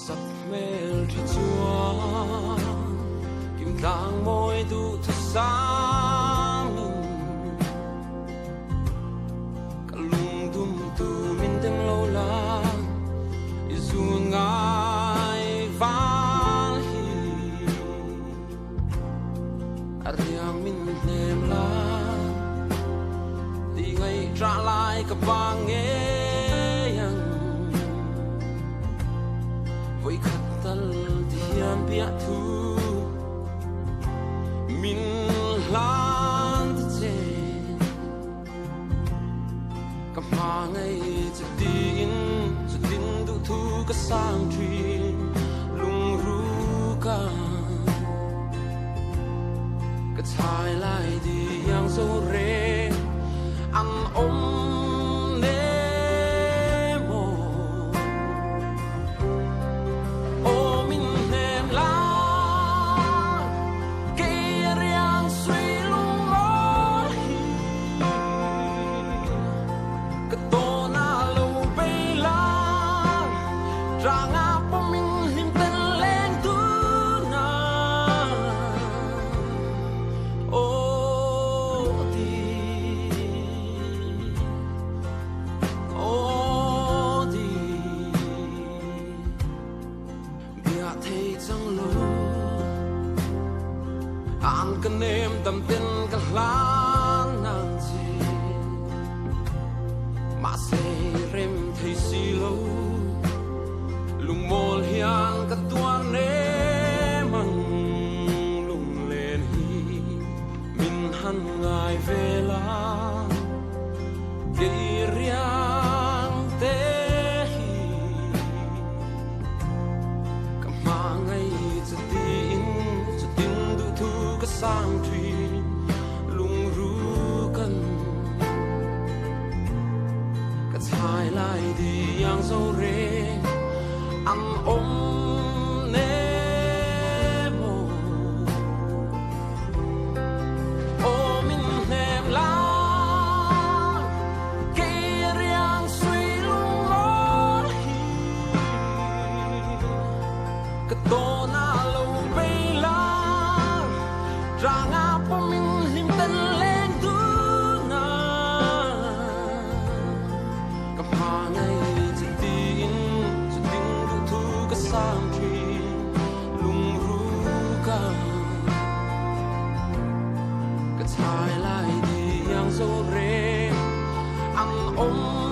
sắp mê thì chúa kim tang môi tu thật sáng cả lung tung tu min tiếng lâu la dù ngài vang hi ariang min nem la đi ngay trả lại cả vang nghe với khát tal thiam bia thu min lan thế cầm hoa ngay cho tin đủ thu cả sang truyền lung ru cả cái thái lại đi yang sâu rê ăn ôm an kan em tâm tin kan lan nang chi mà se rem thấy si lâu lung mol hian ka tuan ne mang lung lên hi min han ngai về la ke riang te hi ka ma ngai cha tin du thu ka sang thủy lung ru kan ka chai lai đi yang sâu rê ăn ôm nê mồ ô min nem la ke riang suy lung mol hi ka to na lâu bay la rằng apa mình lim tên lên tu na cầm hoa ngay chỉ tin đủ thu cái sang thủy lung ru cả cái thái lại đi yang sâu rê ăn ôm